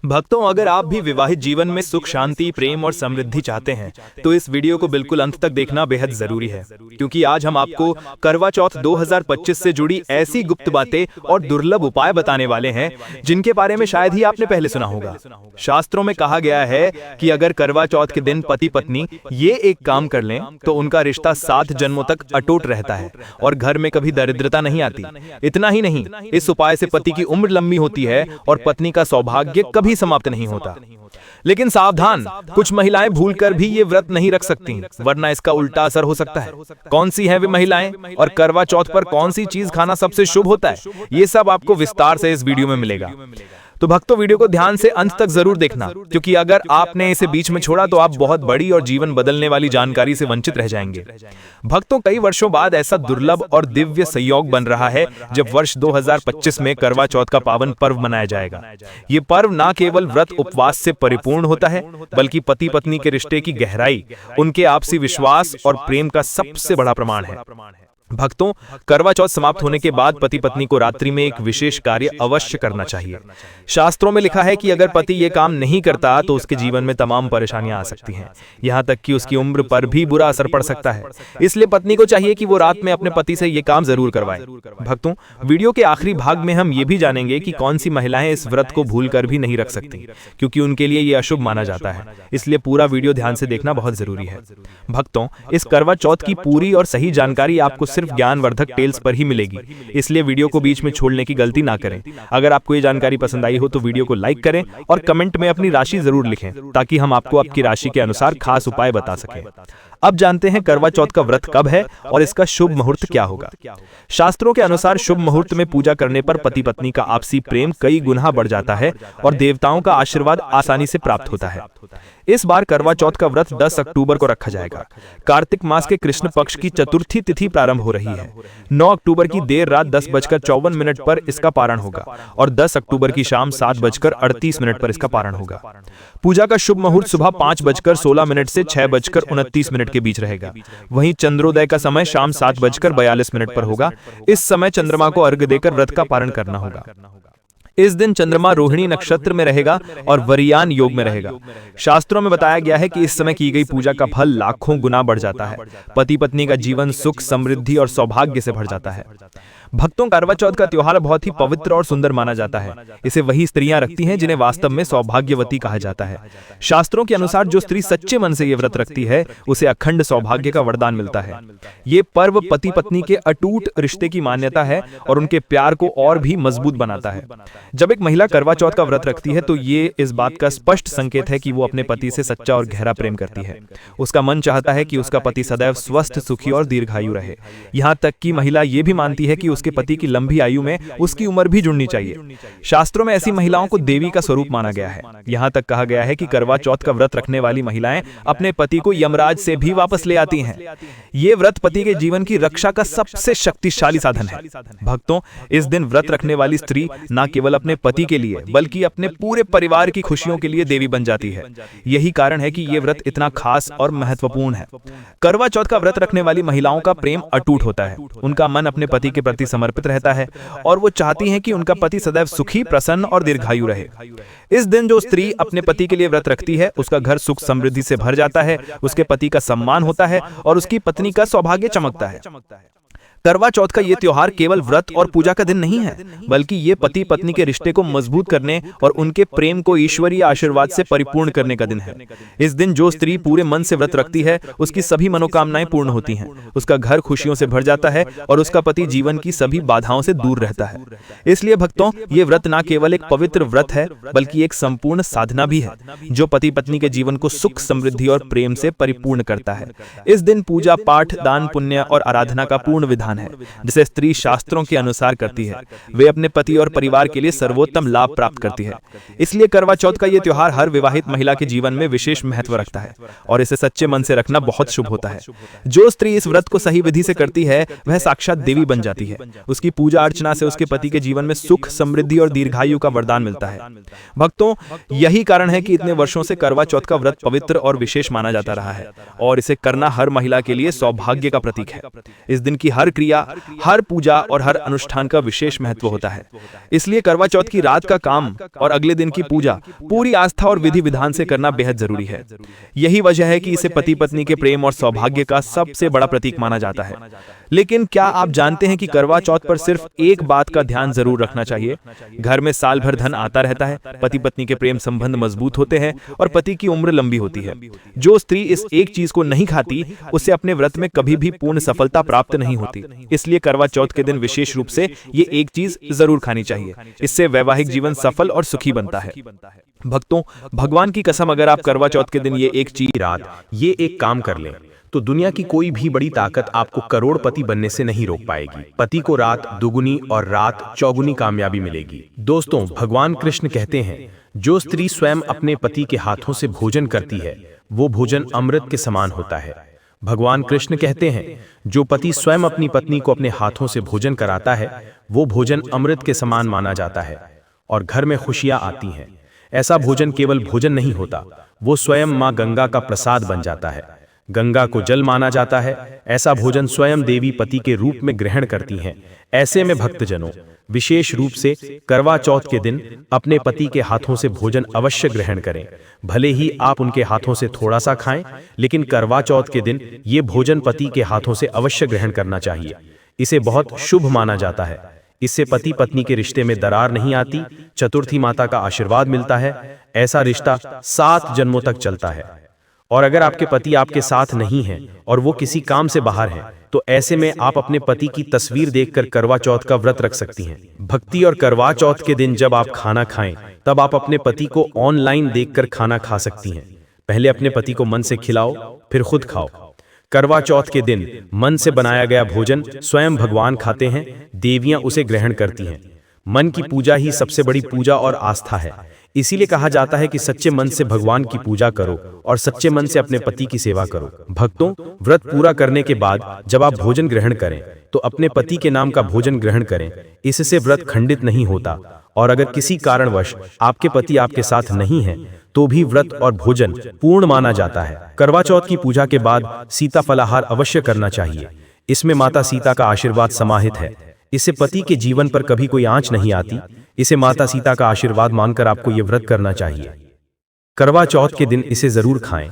भक्तों, अगर आप भी विवाहित जीवन में सुख, शांति, प्रेम और समृद्धि चाहते हैं तो इस वीडियो को बिल्कुल अंत तक देखना बेहद जरूरी है, क्योंकि आज हम आपको करवा चौथ 2025 से जुड़ी ऐसी गुप्त बातें और दुर्लभ उपाय बताने वाले हैं जिनके बारे में शायद ही आपने पहले सुना होगा। शास्त्रों में कहा गया है कि अगर करवा चौथ के दिन पति पत्नी ये एक काम कर लें तो उनका रिश्ता 7 जन्मों तक अटूट रहता है और घर में कभी दरिद्रता नहीं आती। इतना ही नहीं, इस उपाय से पति की उम्र लंबी होती है और पत्नी का सौभाग्य कभी समाप्त नहीं होता। लेकिन सावधान, कुछ महिलाएं भूलकर भी ये व्रत नहीं रख सकती, वरना इसका उल्टा असर हो सकता है। कौन सी हैं वे महिलाएं और करवा चौथ पर कौन सी चीज खाना सबसे शुभ होता है, ये सब आपको विस्तार से इस वीडियो में मिलेगा। तो भक्तों, वीडियो को ध्यान से अंत तक जरूर देखना, क्योंकि अगर आपने इसे बीच में छोड़ा तो आप बहुत बड़ी और जीवन बदलने वाली जानकारी से वंचित रह जाएंगे। भक्तों, कई वर्षों बाद ऐसा दुर्लभ और दिव्य संयोग बन रहा है जब वर्ष 2025 में करवा चौथ का पावन पर्व मनाया जाएगा। ये पर्व न केवल व्रत उपवास से परिपूर्ण होता है, बल्कि पति पत्नी के रिश्ते की गहराई, उनके आपसी विश्वास और प्रेम का सबसे बड़ा प्रमाण है। भक्तों, करवा चौथ समाप्त होने के बाद पति पत्नी को रात्रि में एक विशेष कार्य अवश्य करना चाहिए। शास्त्रों में लिखा है कि अगर पति ये काम नहीं करता तो उसके जीवन में तमाम परेशानियां आ सकती हैं, यहाँ तक कि उसकी उम्र पर भी बुरा असर पड़ सकता है। इसलिए पत्नी को चाहिए कि वो रात में अपने पति से ये काम जरूर करवाए। भक्तों, वीडियो के आखिरी भाग में हम ये भी जानेंगे कि कौन सी महिलाएं इस व्रत को भूल कर भी नहीं रख सकती, क्योंकि उनके लिए ये अशुभ माना जाता है। इसलिए पूरा वीडियो ध्यान से देखना बहुत जरूरी है। भक्तों, इस करवा चौथ की पूरी और सही जानकारी आपको सिर्फ ज्ञानवर्धक टेल्स पर ही मिलेगी, इसलिए वीडियो को बीच में छोड़ने की गलती ना करें। अगर आपको ये जानकारी पसंद आई हो तो वीडियो को लाइक करें और कमेंट में अपनी राशि जरूर लिखें, ताकि हम आपको आपकी राशि के अनुसार खास उपाय बता सकें। अब जानते हैं करवा चौथ का व्रत कब है और इसका शुभ मुहूर्त क्या होगा। शास्त्रों के अनुसार शुभ मुहूर्त में पूजा करने पर पति पत्नी का आपसी प्रेम कई गुना बढ़ जाता है और देवताओं का आशीर्वाद आसानी से प्राप्त होता है। इस बार करवा चौथ का व्रत 10 अक्टूबर को रखा जाएगा। कार्तिक मास के कृष्ण पक्ष की चतुर्थी तिथि प्रारंभ हो रही है। 9 अक्टूबर की देर रात 10:54 पर इसका पारण होगा और 10 अक्टूबर की शाम 7:38 पर इसका पारण होगा। पूजा का शुभ मुहूर्त सुबह 5:16 से 6:29 के बीच रहेगा। वहीं चंद्रोदय का समय शाम 7:42 पर होगा। इस समय चंद्रमा को अर्घ्य देकर व्रत का पारण करना होगा। इस दिन चंद्रमा रोहिणी नक्षत्र में रहेगा और वरियान योग में रहेगा। शास्त्रों में बताया गया है कि इस समय की गई पूजा का फल लाखों गुना बढ़ जाता है। पति पत्नी का जीवन सुख, समृद्धि और सौभाग्य से भर जाता है। भक्तों, करवा चौथ का त्योहार बहुत ही पवित्र और सुंदर माना जाता है। इसे वही स्त्रियां रखती हैं जिन्हें वास्तव में सौभाग्यवती कहा जाता है। शास्त्रों के अनुसार जो स्त्री सच्चे मन से ये व्रत रखती है उसे अखंड सौभाग्य का वरदान मिलता है। ये पर्व पति पत्नी के अटूट रिश्ते की मान्यता है और उनके प्यार को और भी मजबूत बनाता है। जब एक महिला करवा चौथ का व्रत रखती है तो ये इस बात का स्पष्ट संकेत है कि वो अपने पति से सच्चा और गहरा प्रेम करती है। उसका मन चाहता है कि उसका पति सदैव स्वस्थ, सुखी और दीर्घायु रहे। यहाँ तक कि महिला ये भी मानती है कि उसके पति की लंबी आयु में उसकी उम्र भी जुड़नी चाहिए। शास्त्रों में ऐसी महिलाओं को देवी का स्वरूप माना गया है। यहाँ तक कहा गया है कि करवा चौथ का व्रत रखने वाली महिलाएं अपने पति को यमराज से भी वापस ले आती हैं। ये व्रत पति के जीवन की रक्षा का सबसे शक्तिशाली साधन है। भक्तों, इस दिन व्रत रखने वाली स्त्री न केवल अपने पति के लिए बल्कि अपने पूरे परिवार की खुशियों के लिए देवी बन जाती है। यही कारण है कि ये व्रत इतना खास और महत्वपूर्ण है। करवा चौथ का व्रत रखने वाली महिलाओं का प्रेम अटूट होता है। उनका मन अपने पति के प्रति समर्पित रहता है और वो चाहती हैं कि उनका पति सदैव सुखी, प्रसन्न और दीर्घायु रहे। इस दिन जो स्त्री अपने पति के लिए व्रत रखती है उसका घर सुख समृद्धि से भर जाता है, उसके पति का सम्मान होता है और उसकी पत्नी का सौभाग्य चमकता है। करवा चौथ का ये त्योहार केवल व्रत और पूजा का दिन नहीं है, बल्कि ये पति पत्नी के रिश्ते को मजबूत करने और उनके प्रेम को ईश्वरीय आशीर्वाद से परिपूर्ण करने का दिन है। इस दिन जो स्त्री पूरे मन से व्रत रखती है उसकी सभी मनोकामनाएं पूर्ण होती हैं, उसका घर खुशियों से भर जाता है और उसका पति जीवन की सभी बाधाओं से दूर रहता है। इसलिए भक्तों, ये व्रत न केवल एक पवित्र व्रत है बल्कि एक संपूर्ण साधना भी है जो पति पत्नी के जीवन को सुख, समृद्धि और प्रेम से परिपूर्ण करता है। इस दिन पूजा पाठ, दान, पुण्य और आराधना का पूर्ण विधान है जिसे स्त्री शास्त्रों के अनुसार करती है। वे अपने पति और परिवार के लिए सर्वोत्तम लाभ प्राप्त करती है। इसलिए करवा चौथ का यह त्योहार हर विवाहित महिला के जीवन में विशेष महत्व रखता है और इसे सच्चे मन से रखना बहुत शुभ होता है। जो स्त्री इस व्रत को सही विधि से करती है वह साक्षात देवी बन जाती है। उसकी पूजा अर्चना से उसके पति के जीवन में सुख, समृद्धि और दीर्घायु का वरदान मिलता है। भक्तों, यही कारण है कि इतने वर्षों से करवा चौथ का व्रत पवित्र और विशेष माना जाता रहा है और इसे करना हर महिला के लिए सौभाग्य का प्रतीक है। इस दिन की हर क्रिया, हर पूजा और हर अनुष्ठान का विशेष महत्व होता है। इसलिए करवा चौथ की रात का काम और अगले दिन की पूजा पूरी आस्था और विधि विधान से करना बेहद जरूरी है। यही वजह है कि इसे पति पत्नी के प्रेम और सौभाग्य का सबसे बड़ा प्रतीक माना जाता है। लेकिन क्या आप जानते हैं कि करवा चौथ पर सिर्फ एक बात का ध्यान जरूर रखना चाहिए। घर में साल भर धन आता रहता है, पति पत्नी के प्रेम संबंध मजबूत होते हैं और पति की उम्र लंबी होती है। जो स्त्री इस एक चीज को नहीं खाती, उसे अपने व्रत में कभी भी पूर्ण सफलता प्राप्त नहीं होती। इसलिए करवा चौथ के दिन विशेष रूप से ये एक चीज जरूर खानी चाहिए। इससे वैवाहिक जीवन सफल और सुखी बनता है। भक्तों, भगवान की कसम, अगर आप करवा चौथ के दिन ये एक काम कर लें तो दुनिया की कोई भी बड़ी ताकत आपको करोड़पति बनने से नहीं रोक पाएगी। पति को रात दुगुनी और रात चौगुनी कामयाबी मिलेगी। दोस्तों, भगवान कृष्ण कहते हैं, जो स्त्री स्वयं अपने पति के हाथों से भोजन करती है, वो भोजन अमृत के समान होता है। भगवान कृष्ण कहते हैं, जो पति स्वयं अपनी पत्नी को अपने हाथों से भोजन कराता है, वो भोजन अमृत के समान माना जाता है और घर में खुशियां आती हैं। ऐसा भोजन केवल भोजन नहीं होता, वो स्वयं मां गंगा का प्रसाद बन जाता है। गंगा को जल माना जाता है। ऐसा भोजन स्वयं देवी पति के रूप में ग्रहण करती हैं। ऐसे में भक्तजनों, विशेष रूप से करवा चौथ के दिन अपने पति के हाथों से भोजन अवश्य ग्रहण करें। भले ही आप उनके हाथों से थोड़ा सा खाएं, लेकिन करवा चौथ के दिन ये भोजन पति के हाथों से अवश्य ग्रहण करना चाहिए। इसे बहुत शुभ माना जाता है। इससे पति पत्नी के रिश्ते में दरार नहीं आती, चतुर्थी माता का आशीर्वाद मिलता है। ऐसा रिश्ता 7 जन्मों तक चलता है। और अगर आपके पति आपके साथ नहीं हैं और वो किसी काम से बाहर हैं, तो ऐसे में आप अपने पति की तस्वीर देखकर करवा चौथ का व्रत रख सकती हैं। भक्ति और करवा चौथ के दिन जब आप खाना खाएं, तब आप अपने पति को ऑनलाइन देखकर खाना खा सकती हैं। पहले अपने पति को मन से खिलाओ, फिर खुद खाओ। करवा चौथ के दिन मन से बनाया गया भोजन स्वयं भगवान खाते हैं, देवियां उसे ग्रहण करती हैं। मन की पूजा ही सबसे बड़ी पूजा और आस्था है। इसीलिए कहा जाता है कि सच्चे मन से भगवान की पूजा करो और सच्चे मन से अपने पति की सेवा करो। भक्तों, व्रत पूरा करने के बाद जब आप भोजन ग्रहण करें, तो अपने पति के नाम का भोजन ग्रहण करें। इससे व्रत खंडित नहीं होता और अगर किसी कारणवश आपके पति आपके साथ नहीं है, तो भी व्रत और भोजन पूर्ण माना जाता है। करवा चौथ की पूजा के बाद सीता फलाहार अवश्य करना चाहिए। इसमें माता सीता का आशीर्वाद समाहित है। इससे पति के जीवन पर कभी कोई आंच नहीं आती। इसे माता सीता का आशीर्वाद मानकर आपको ये व्रत करना चाहिए। करवा चौथ के दिन इसे जरूर खाएं।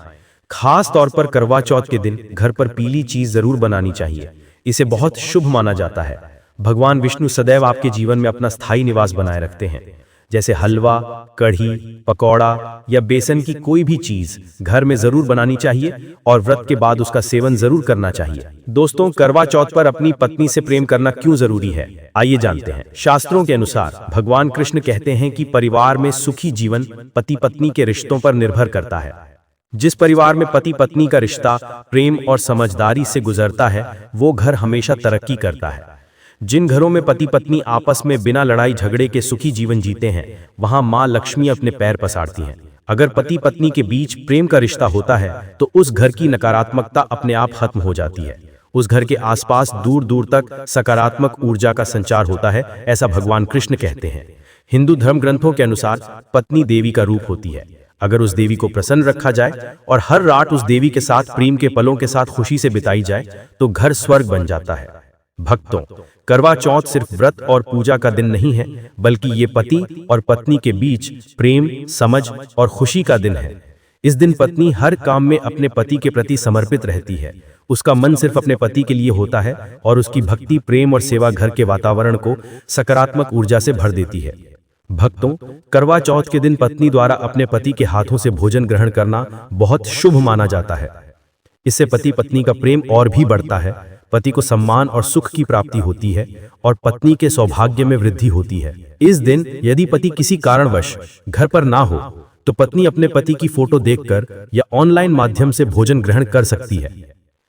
खास तौर पर करवा चौथ के दिन घर पर पीली चीज जरूर बनानी चाहिए। इसे बहुत शुभ माना जाता है। भगवान विष्णु सदैव आपके जीवन में अपना स्थायी निवास बनाए रखते हैं। जैसे हलवा, कढ़ी, पकौड़ा या बेसन की कोई भी चीज घर में जरूर बनानी चाहिए और व्रत के बाद उसका सेवन जरूर करना चाहिए। दोस्तों, करवा चौथ पर अपनी पत्नी से प्रेम करना क्यों जरूरी है, आइए जानते हैं। शास्त्रों के अनुसार भगवान कृष्ण कहते हैं कि परिवार में सुखी जीवन पति पत्नी के रिश्तों पर निर्भर करता है। जिस परिवार में पति पत्नी का रिश्ता प्रेम और समझदारी से गुजरता है, वो घर हमेशा तरक्की करता है। जिन घरों में पति पत्नी आपस में बिना लड़ाई झगड़े के सुखी जीवन जीते हैं, वहां मां लक्ष्मी अपने पैर पसारती हैं। अगर पति पत्नी के बीच प्रेम का रिश्ता होता है, तो उस घर की नकारात्मकता अपने आप खत्म हो जाती है। उस घर के आसपास दूर दूर तक सकारात्मक ऊर्जा का संचार होता है, ऐसा भगवान कृष्ण कहते हैं। हिंदू धर्म ग्रंथों के अनुसार पत्नी देवी का रूप होती है। अगर उस देवी को प्रसन्न रखा जाए और हर रात उस देवी के साथ प्रेम के पलों के साथ खुशी से बिताई जाए, तो घर स्वर्ग बन जाता है। भक्तों, करवा चौथ सिर्फ व्रत और पूजा का दिन नहीं है, बल्कि ये पति और पत्नी के बीच प्रेम, समझ और खुशी का दिन है। इस दिन पत्नी हर काम में अपने पति के प्रति समर्पित रहती है। उसका मन सिर्फ अपने पति के लिए होता है और उसकी भक्ति, प्रेम और सेवा घर के वातावरण को सकारात्मक ऊर्जा से भर देती है। भक्तों, करवा चौथ के दिन पत्नी द्वारा अपने पति के हाथों से भोजन ग्रहण करना बहुत शुभ माना जाता है। इससे पति पत्नी का प्रेम और भी बढ़ता है, पति को सम्मान और सुख की प्राप्ति होती है और पत्नी के सौभाग्य में वृद्धि होती है। इस दिन यदि पति किसी कारणवश घर पर ना हो, तो पत्नी अपने पति की फोटो देखकर या ऑनलाइन माध्यम से भोजन ग्रहण कर सकती है।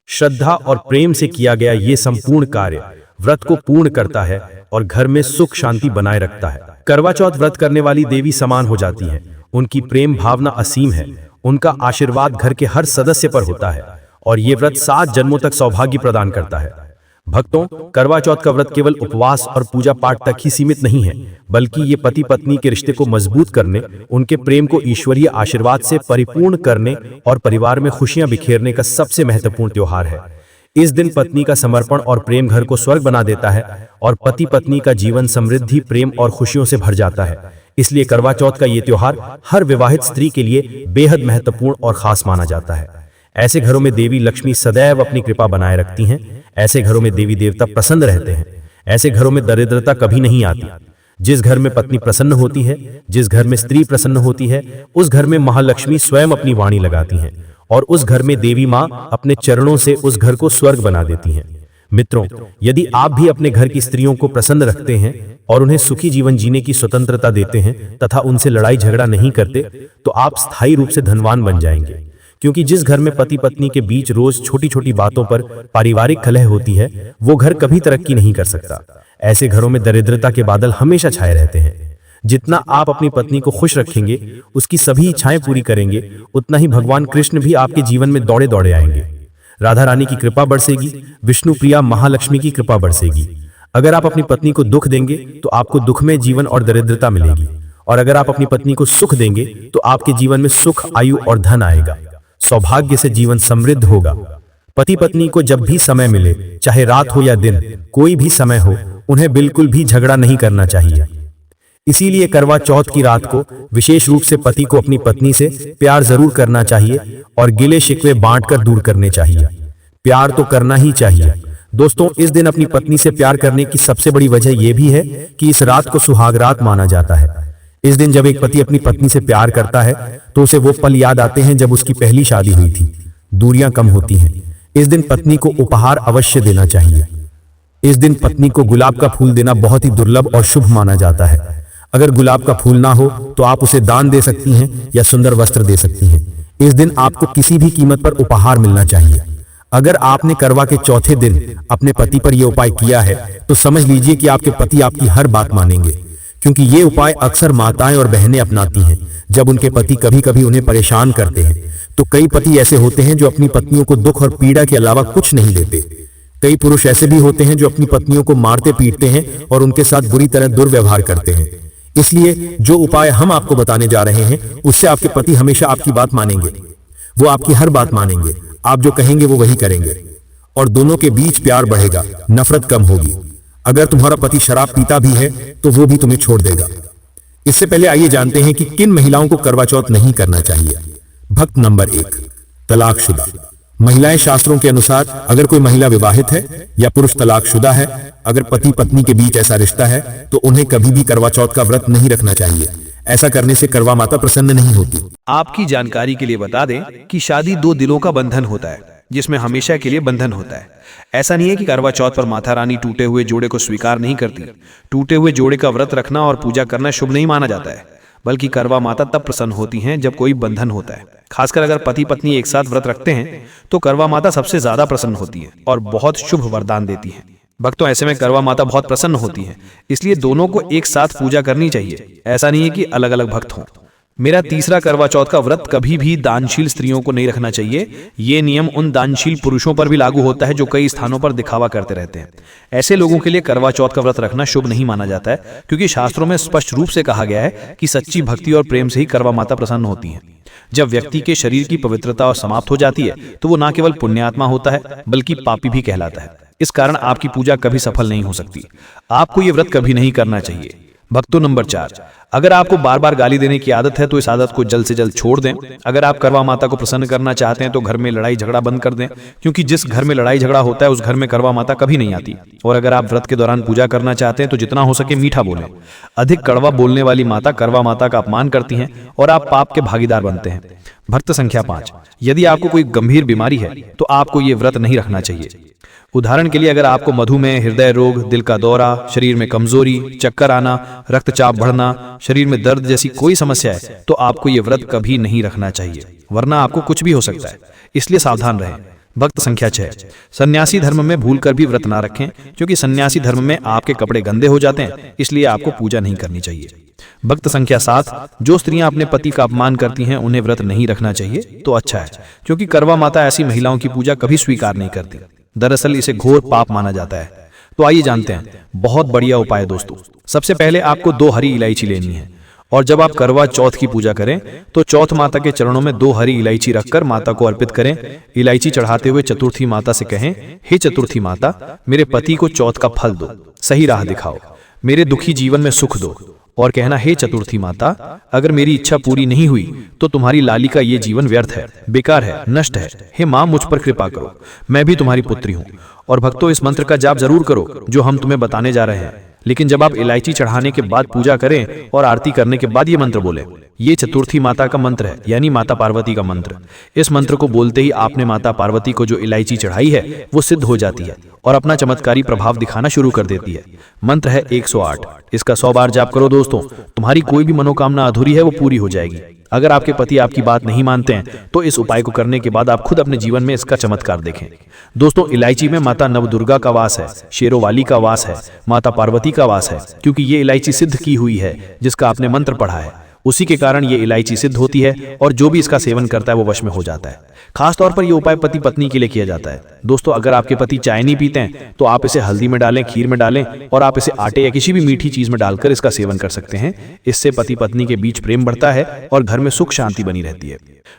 श्रद्धा और प्रेम से किया गया ये संपूर्ण कार्य व्रत को पूर्ण करता है और घर में सुख शांति बनाए रखता है। करवा चौथ व्रत करने वाली देवी समान हो जाती हैं। उनकी प्रेम भावना असीम है। उनका आशीर्वाद घर के हर सदस्य पर होता है और ये व्रत 7 जन्मों तक सौभाग्य प्रदान करता है। भक्तों, करवा चौथ का व्रत केवल उपवास और पूजा पाठ तक ही सीमित नहीं है, बल्कि ये पति पत्नी के रिश्ते को मजबूत करने, उनके प्रेम को ईश्वरीय आशीर्वाद से परिपूर्ण करने और परिवार में खुशियां बिखेरने का सबसे महत्वपूर्ण त्योहार है। इस दिन पत्नी का समर्पण और प्रेम घर को स्वर्ग बना देता है और पति पत्नी का जीवन समृद्धि, प्रेम और खुशियों से भर जाता है। इसलिए करवा चौथ का ये त्योहार हर विवाहित स्त्री के लिए बेहद महत्वपूर्ण और खास माना जाता है। ऐसे घरों में देवी लक्ष्मी सदैव अपनी कृपा बनाए रखती हैं। ऐसे घरों में देवी देवता प्रसन्न रहते हैं। ऐसे घरों में दरिद्रता कभी नहीं आती। जिस घर में पत्नी प्रसन्न होती है, जिस घर में स्त्री प्रसन्न होती है, उस घर में महालक्ष्मी स्वयं अपनी वाणी लगाती हैं और उस घर में देवी माँ अपने चरणों से उस घर को स्वर्ग बना देती हैं। मित्रों, यदि आप भी अपने घर की स्त्रियों को प्रसन्न रखते हैं और उन्हें सुखी जीवन जीने की स्वतंत्रता देते हैं तथा उनसे लड़ाई झगड़ा नहीं करते, तो आप स्थायी रूप से धनवान बन जाएंगे। क्योंकि जिस घर में पति पत्नी के बीच रोज छोटी छोटी बातों पर पारिवारिक कलह होती है, वो घर कभी तरक्की नहीं कर सकता। ऐसे घरों में दरिद्रता के बादल हमेशा छाए रहते हैं। जितना आप अपनी पत्नी को खुश रखेंगे, उसकी सभी इच्छाएं पूरी करेंगे, उतना ही भगवान कृष्ण भी आपके जीवन में दौड़े दौड़े आएंगे। राधा रानी की कृपा बरसेगी, विष्णु प्रिया महालक्ष्मी की कृपा बरसेगी। अगर आप अपनी पत्नी को दुख देंगे तो आपको दुख में जीवन और दरिद्रता मिलेगी, और अगर आप अपनी पत्नी को सुख देंगे तो आपके जीवन में सुख, आयु और धन आएगा। सौभाग्य से जीवन समृद्ध होगा। पति पत्नी को जब भी समय मिले, चाहे रात हो या दिन, कोई भी समय हो, उन्हें बिल्कुल भी झगड़ा नहीं करना चाहिए। इसीलिए करवा चौथ की रात को विशेष रूप से पति को अपनी पत्नी से प्यार जरूर करना चाहिए और गिले शिकवे बांटकर दूर करने चाहिए। प्यार तो करना ही चाहिए। दोस्तों, इस दिन अपनी पत्नी से प्यार करने की सबसे बड़ी वजह यह भी है कि इस रात को सुहाग रात माना जाता है। इस दिन जब एक पति अपनी पत्नी से प्यार करता है तो उसे वो पल याद आते हैं जब उसकी पहली शादी हुई थी। दूरियां कम होती हैं। इस दिन पत्नी को उपहार अवश्य देना चाहिए। इस दिन पत्नी को गुलाब का फूल देना बहुत ही दुर्लभ और शुभ माना जाता है। अगर गुलाब का फूल ना हो तो आप उसे दान दे सकती हैं या सुंदर वस्त्र दे सकती हैं। इस दिन आपको किसी भी कीमत पर उपहार मिलना चाहिए। अगर आपने करवा के चौथे दिन अपने पति पर यह उपाय किया है तो समझ लीजिए कि आपके पति आपकी हर बात मानेंगे, क्योंकि ये उपाय अक्सर माताएं और बहनें अपनाती हैं जब उनके पति कभी कभी उन्हें परेशान करते हैं। तो कई पति ऐसे होते हैं जो अपनी पत्नियों को दुख और पीड़ा के अलावा कुछ नहीं देते। कई पुरुष ऐसे भी होते हैं जो अपनी पत्नियों को मारते पीटते हैं और उनके साथ बुरी तरह दुर्व्यवहार करते हैं। इसलिए जो उपाय हम आपको बताने जा रहे हैं, उससे आपके पति हमेशा आपकी बात मानेंगे। वो आपकी हर बात मानेंगे। आप जो कहेंगे वो वही करेंगे और दोनों के बीच प्यार बढ़ेगा, नफरत कम होगी। अगर तुम्हारा पति शराब पीता भी है तो वो भी तुम्हें छोड़ देगा। इससे पहले आइए जानते हैं कि किन महिलाओं को करवा चौथ नहीं करना चाहिए। भक्त नंबर 1, तलाकशुदा महिलाएं। शास्त्रों के अनुसार अगर कोई महिला विवाहित है या पुरुष तलाकशुदा है, अगर पति पत्नी के बीच ऐसा रिश्ता है, तो उन्हें कभी भी करवा चौथ का व्रत नहीं रखना चाहिए। ऐसा करने से करवा माता प्रसन्न नहीं होती। आपकी जानकारी के लिए बता दें कि शादी 2 दिलों का बंधन होता है, जिसमें हमेशा के लिए बंधन होता है। ऐसा नहीं है कि करवा चौथ पर माता रानी टूटे हुए जोड़े को स्वीकार नहीं करती। टूटे हुए जोड़े का व्रत रखना और पूजा करना शुभ नहीं माना जाता है, बल्कि करवा माता तब प्रसन्न होती हैं जब कोई बंधन होता है। खासकर अगर पति पत्नी एक साथ व्रत रखते हैं तो करवा माता सबसे ज्यादा प्रसन्न होती है और बहुत शुभ वरदान देती है। भक्तों, ऐसे में करवा माता बहुत प्रसन्न होती हैं, इसलिए दोनों को एक साथ पूजा करनी चाहिए। ऐसा नहीं है कि अलग अलग भक्त हों। मेरा तीसरा करवा चौथ का व्रत कभी भी दानशील स्त्रियों को नहीं रखना चाहिए। ये नियम उन दानशील पुरुषों पर भी लागू होता है जो कई स्थानों पर दिखावा करते रहते हैं। ऐसे लोगों के लिए करवा चौथ का व्रत रखना शुभ नहीं माना जाता है, क्योंकि शास्त्रों में स्पष्ट रूप से कहा गया है कि सच्ची भक्ति और प्रेम से ही करवा माता प्रसन्न होती हैं। जब व्यक्ति के शरीर की पवित्रता और समाप्त हो जाती है तो वो न केवल पुण्यात्मा होता है बल्कि पापी भी कहलाता है। इस कारण आपकी पूजा कभी सफल नहीं हो सकती। आपको ये व्रत कभी नहीं करना चाहिए। भक्तों, नंबर 4, अगर आपको बार बार गाली देने की आदत है तो इस आदत को जल्द से जल्द छोड़ दें। अगर आप करवा माता को प्रसन्न करना चाहते हैं तो घर में लड़ाई झगड़ा बंद कर दें, क्योंकि जिस घर में लड़ाई झगड़ा होता है उस घर में करवा माता कभी नहीं आती। और अगर आप व्रत के दौरान पूजा करना चाहते हैं तो जितना हो सके मीठा बोलें। अधिक कड़वा बोलने वाली माता करवा माता का अपमान करती हैं और आप पाप के भागीदार बनते हैं। भक्त संख्या 5, यदि आपको कोई गंभीर बीमारी है तो आपको ये व्रत नहीं रखना चाहिए। उदाहरण के लिए, अगर आपको मधुमेह, हृदय रोग, दिल का दौरा, शरीर में कमजोरी, चक्कर आना, रक्तचाप बढ़ना, शरीर में दर्द जैसी कोई समस्या है तो आपको ये व्रत कभी नहीं रखना चाहिए, वरना आपको कुछ भी हो सकता है। इसलिए सावधान रहें। भक्त संख्या 6, सन्यासी धर्म में भूलकर भी व्रत ना रखें, क्योंकि सन्यासी धर्म में आपके कपड़े गंदे हो जाते हैं, इसलिए आपको पूजा नहीं करनी चाहिए। भक्त संख्या 7, जो स्त्रियां अपने पति का अपमान करती हैं उन्हें व्रत नहीं रखना चाहिए तो अच्छा है, क्योंकि करवा माता ऐसी महिलाओं की पूजा कभी स्वीकार नहीं करती। दरअसल इसे घोर पाप माना जाता है। तो आइए जानते हैं बहुत बढ़िया उपाय दोस्तों। सबसे पहले आपको 2 हरी इलायची लेनी है और जब आप करवा चौथ की पूजा करें तो चौथ माता के चरणों में 2 हरी इलायची रखकर माता को अर्पित करें। इलायची चढ़ाते हुए चतुर्थी माता से कहें, हे चतुर्थी माता, मेरे पति को चौथ का फल दो, सही राह दिखाओ, मेरे दुखी जीवन में सुख दो। और कहना, हे चतुर्थी माता, अगर मेरी इच्छा पूरी नहीं हुई तो तुम्हारी लाली का ये जीवन व्यर्थ है, बेकार है, नष्ट है। हे मां, मुझ पर कृपा करो, मैं भी तुम्हारी पुत्री हूं। और भक्तों, इस मंत्र का जाप जरूर करो जो हम तुम्हें बताने जा रहे हैं, लेकिन जब आप इलायची चढ़ाने के बाद पूजा करें और आरती करने के बाद ये मंत्र बोलें। ये चतुर्थी माता का मंत्र है, यानी माता पार्वती का मंत्र। इस मंत्र को बोलते ही आपने माता पार्वती को जो इलायची चढ़ाई है वो सिद्ध हो जाती है और अपना चमत्कारी प्रभाव दिखाना शुरू कर देती है। मंत्र है 108। इसका 100 बार जाप करो दोस्तों, तुम्हारी कोई भी मनोकामना अधूरी है वो पूरी हो जाएगी। अगर आपके पति आपकी बात नहीं मानते हैं तो इस उपाय को करने के बाद आप खुद अपने जीवन में इसका चमत्कार देखें। दोस्तों, इलायची में माता नवदुर्गा का वास है, शेरोवाली का वास है, माता पार्वती का वास है, क्योंकि ये इलायची सिद्ध की हुई है जिसका आपने मंत्र पढ़ा है। उसी के कारण ये इलायची सिद्ध होती है और जो भी इसका सेवन करता है वो वश में हो जाता है। खास तौर पर यह उपाय पति पत्नी के लिए किया जाता है। दोस्तों, अगर आपके पति चाय नहीं पीते हैं तो आप इसे हल्दी में डालें, खीर में डालें और आप इसे आटे या किसी भी मीठी चीज में डालकर इसका सेवन कर सकते हैं। इससे पति पत्नी के बीच प्रेम बढ़ता है और घर में सुख शांति बनी रहती है।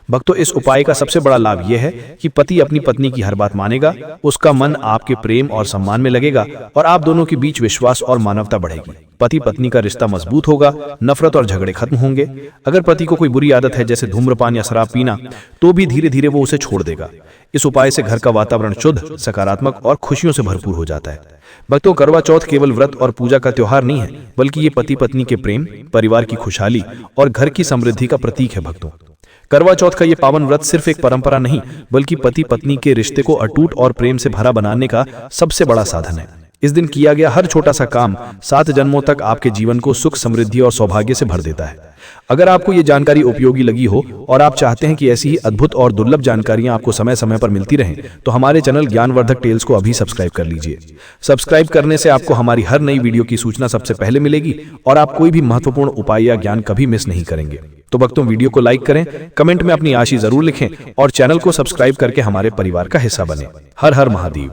भक्तों, इस उपाय का सबसे बड़ा लाभ यह है कि पति अपनी पत्नी की हर बात मानेगा, उसका मन आपके प्रेम और सम्मान में लगेगा और आप दोनों के बीच विश्वास और मानवता बढ़ेगी। पति पत्नी का रिश्ता मजबूत होगा, नफरत और झगड़े खत्म होंगे। अगर पति को कोई बुरी आदत है जैसे धूम्रपान या शराब पीना, तो भी धीरे धीरे वो उसे छोड़ देगा। इस उपाय से घर का वातावरण शुद्ध, सकारात्मक और खुशियों से भरपूर हो जाता है। भक्तों, करवा चौथ केवल व्रत और पूजा का त्योहार नहीं है, बल्कि ये पति पत्नी के प्रेम, परिवार की खुशहाली और घर की समृद्धि का प्रतीक है। भक्तों, करवा चौथ का ये पावन व्रत सिर्फ एक परंपरा नहीं, बल्कि पति पत्नी के रिश्ते को अटूट और प्रेम से भरा बनाने का सबसे बड़ा साधन है। इस दिन किया गया हर छोटा सा काम 7 जन्मों तक आपके जीवन को सुख, समृद्धि और सौभाग्य से भर देता है। अगर आपको ये जानकारी उपयोगी लगी हो और आप चाहते हैं कि ऐसी ही अद्भुत और दुर्लभ जानकारियां आपको समय समय पर मिलती रहें, तो हमारे चैनल ज्ञानवर्धक टेल्स को अभी सब्सक्राइब कर लीजिए। सब्सक्राइब करने से आपको हमारी हर नई वीडियो की सूचना सबसे पहले मिलेगी और आप कोई भी महत्वपूर्ण उपाय या ज्ञान कभी मिस नहीं करेंगे। तो भक्तों, वीडियो को लाइक करें, कमेंट में अपनी आशी जरूर लिखें और चैनल को सब्सक्राइब करके हमारे परिवार का हिस्सा बने। हर हर महादेव।